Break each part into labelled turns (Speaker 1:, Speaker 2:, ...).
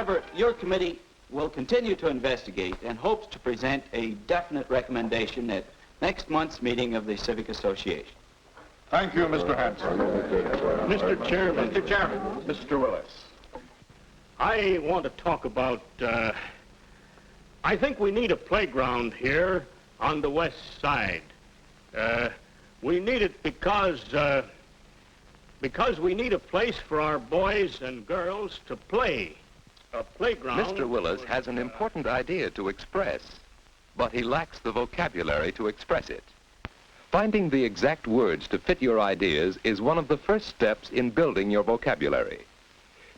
Speaker 1: However, your committee will continue to investigate and hopes to present a definite recommendation at next month's meeting of the Civic Association.
Speaker 2: Thank you, Mr. Hanson.
Speaker 3: Mr. Chairman.
Speaker 2: Mr. Chairman. Mr. Willis.
Speaker 3: I want to talk about, I think we need a playground here on the west side. We need it because we need a place for our boys and girls to play. A playground.
Speaker 4: Mr. Willis has an important idea to express, but he lacks the vocabulary to express it. Finding the exact words to fit your ideas is one of the first steps in building your vocabulary.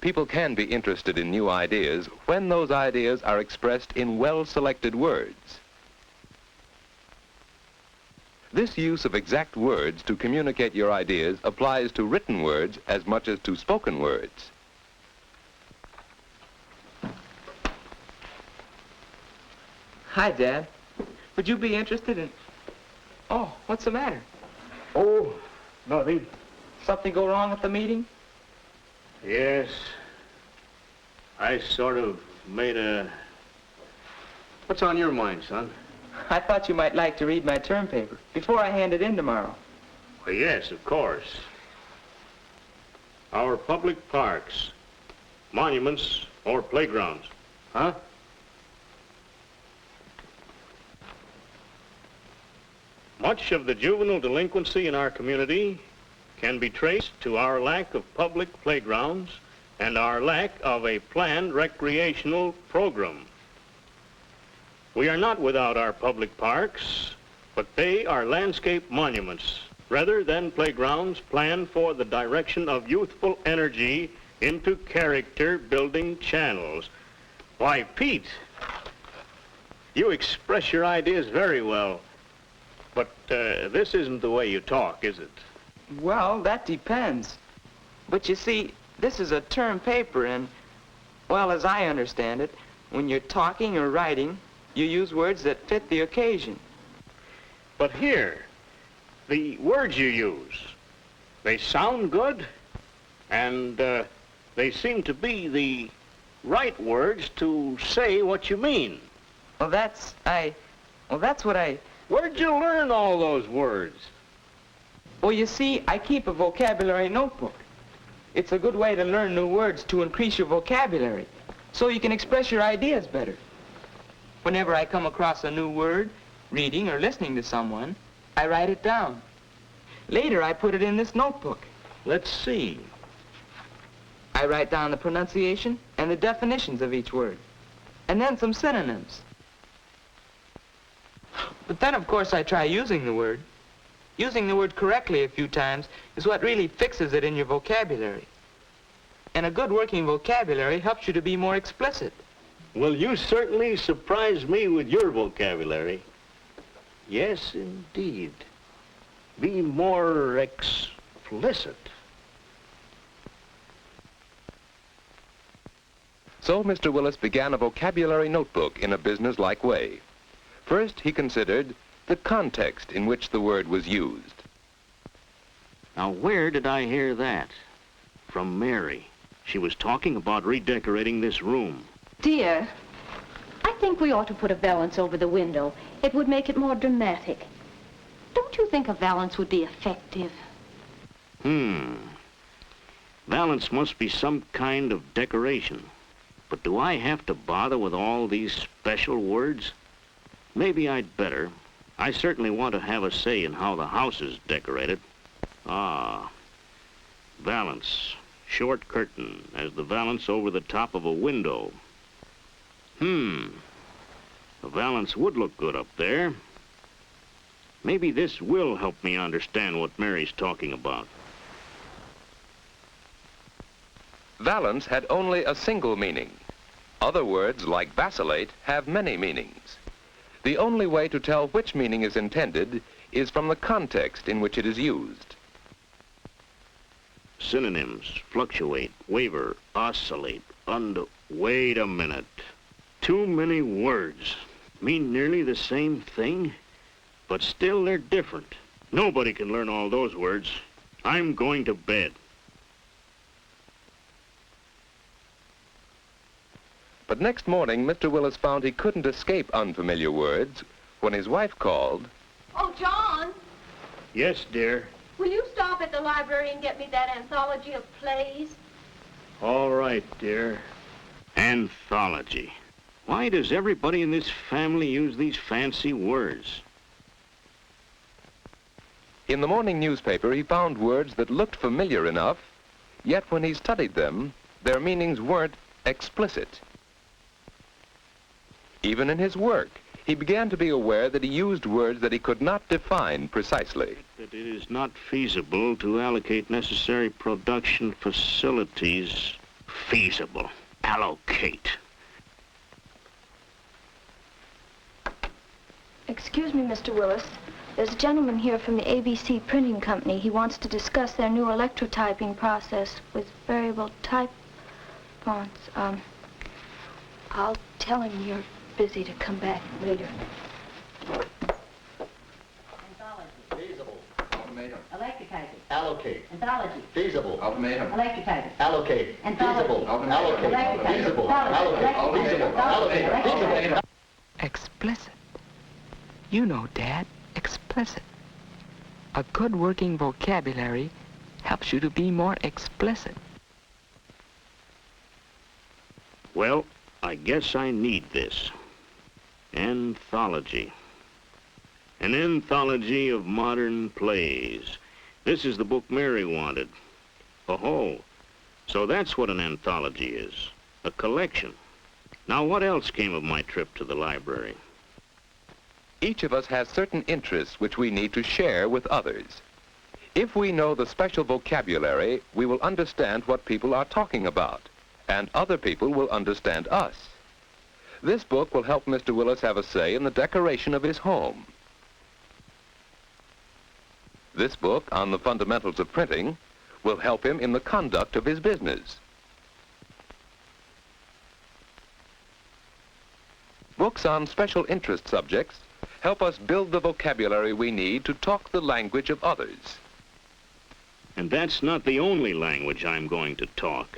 Speaker 4: People can be interested in new ideas when those ideas are expressed in well-selected words. This use of exact words to communicate your ideas applies to written words as much as to spoken words.
Speaker 5: Hi, Dad. Would you be interested in... Oh, what's the matter?
Speaker 3: Oh, nothing.
Speaker 5: Something go wrong at the meeting?
Speaker 3: Yes. I sort of made a... What's on your mind, son?
Speaker 5: I thought you might like to read my term paper before I hand it in tomorrow.
Speaker 3: Well, yes, of course. Our public parks, monuments, or playgrounds. Huh? Much of the juvenile delinquency in our community can be traced to our lack of public playgrounds and our lack of a planned recreational program. We are not without our public parks, but they are landscape monuments rather than playgrounds planned for the direction of youthful energy into character-building channels. Why, Pete, you express your ideas very well. But this isn't the way you talk, is it?
Speaker 5: Well, that depends. But you see, this is a term paper and, well, as I understand it, when you're talking or writing, you use words that fit the occasion.
Speaker 3: But here, the words you use, they sound good, and they seem to be the right words to say what you mean.
Speaker 5: Well, that's what I...
Speaker 3: Where'd you learn all those words?
Speaker 5: Well, you see, I keep a vocabulary notebook. It's a good way to learn new words to increase your vocabulary, so you can express your ideas better. Whenever I come across a new word, reading or listening to someone, I write it down. Later, I put it in this notebook.
Speaker 3: Let's see.
Speaker 5: I write down the pronunciation and the definitions of each word, and then some synonyms. But then, of course, I try using the word. Using the word correctly a few times is what really fixes it in your vocabulary. And a good working vocabulary helps you to be more explicit.
Speaker 3: Well, you certainly surprised me with your vocabulary. Yes, indeed. Be more explicit.
Speaker 4: So Mr. Willis began a vocabulary notebook in a business-like way. First, he considered the context in which the word was used.
Speaker 3: Now, where did I hear that? From Mary. She was talking about redecorating this room.
Speaker 6: Dear, I think we ought to put a valance over the window. It would make it more dramatic. Don't you think a valance would be effective?
Speaker 3: Valance must be some kind of decoration. But do I have to bother with all these special words? Maybe I'd better. I certainly want to have a say in how the house is decorated. Ah, valance. Short curtain as the valance over the top of a window. The valance would look good up there. Maybe this will help me understand what Mary's talking about.
Speaker 4: Valance had only a single meaning. Other words, like vacillate, have many meanings. The only way to tell which meaning is intended is from the context in which it is used.
Speaker 3: Synonyms: fluctuate, waver, oscillate, Wait a minute. Too many words. Mean nearly the same thing, but still they're different. Nobody can learn all those words. I'm going to bed.
Speaker 4: But next morning, Mr. Willis found he couldn't escape unfamiliar words when his wife called.
Speaker 6: Oh, John,
Speaker 3: Yes, dear.
Speaker 6: will you stop at the library and get me that anthology of plays?
Speaker 3: All right, dear. Anthology. Why does everybody in this family use these fancy words?
Speaker 4: In the morning newspaper, he found words that looked familiar enough, yet when he studied them, their meanings weren't explicit. Even in his work, he began to be aware that he used words that he could not define precisely.
Speaker 3: That it is not feasible to allocate necessary production facilities. Feasible. Allocate.
Speaker 7: Excuse me, Mr. Willis. There's a gentleman here from the ABC Printing Company. He wants to discuss their new electrotyping process with variable type fonts. I'll tell him you're busy to come back later.
Speaker 8: Feasible. Ultimatum.
Speaker 9: Electrotyping.
Speaker 8: Allocate.
Speaker 9: Anthology.
Speaker 8: Feasible.
Speaker 9: Ultimatum. Electrotyping.
Speaker 8: Allocate.
Speaker 9: Anthology.
Speaker 8: Feasible. Allocate.
Speaker 9: Electrotyping.
Speaker 8: Feasible.
Speaker 9: Anthology.
Speaker 8: Allocate. Feasible. Allocate. Feasible.
Speaker 5: Explicit. You know, Dad, explicit. A good working vocabulary helps you to be more explicit.
Speaker 3: Well, I guess I need this. Anthology. An anthology of modern plays. This is the book Mary wanted. Oh, so that's what an anthology is. A collection. Now, what else came of my trip to the library?
Speaker 4: Each of us has certain interests which we need to share with others. If we know the special vocabulary, we will understand what people are talking about, and other people will understand us. This book will help Mr. Willis have a say in the decoration of his home. This book on the fundamentals of printing will help him in the conduct of his business. Books on special interest subjects help us build the vocabulary we need to talk the language of others.
Speaker 3: And that's not the only language I'm going to talk.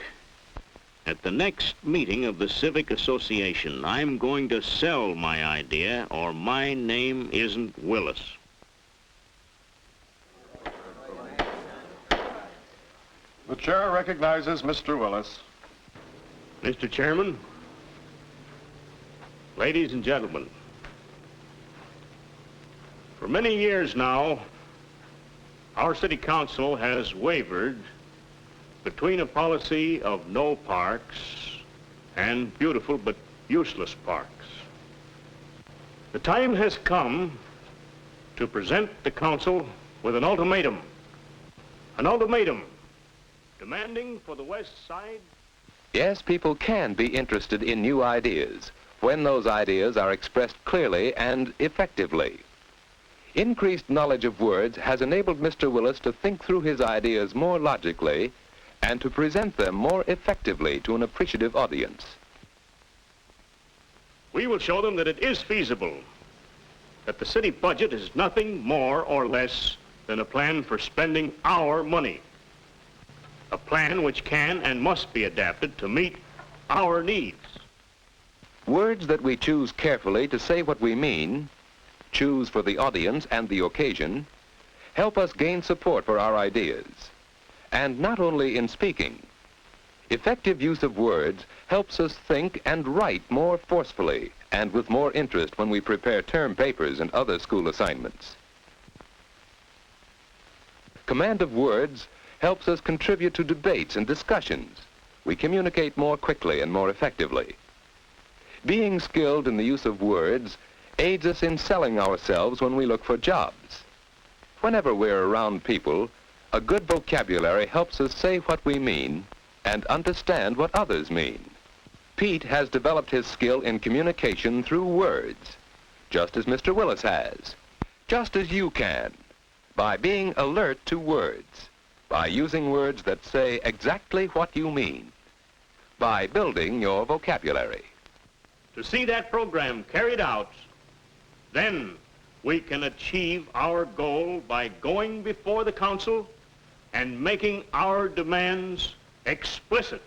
Speaker 3: At the next meeting of the Civic Association, I'm going to sell my idea, or my name isn't Willis.
Speaker 2: The chair recognizes Mr. Willis.
Speaker 3: Mr. Chairman, ladies and gentlemen, for many years now, our city council has wavered between a policy of no parks and beautiful but useless parks. The time has come to present the council with an ultimatum. An ultimatum demanding for the West Side.
Speaker 4: Yes, people can be interested in new ideas when those ideas are expressed clearly and effectively. Increased knowledge of words has enabled Mr. Willis to think through his ideas more logically and to present them more effectively to an appreciative audience.
Speaker 3: We will show them that it is feasible, that the city budget is nothing more or less than a plan for spending our money. A plan which can and must be adapted to meet our needs.
Speaker 4: Words that we choose carefully to say what we mean, choose for the audience and the occasion, help us gain support for our ideas. And not only in speaking. Effective use of words helps us think and write more forcefully and with more interest when we prepare term papers and other school assignments. Command of words helps us contribute to debates and discussions. We communicate more quickly and more effectively. Being skilled in the use of words aids us in selling ourselves when we look for jobs. Whenever we're around people, a good vocabulary helps us say what we mean and understand what others mean. Pete has developed his skill in communication through words, just as Mr. Willis has, just as you can, by being alert to words, by using words that say exactly what you mean, by building your vocabulary.
Speaker 3: To see that program carried out, then we can achieve our goal by going before the council and making our demands explicit.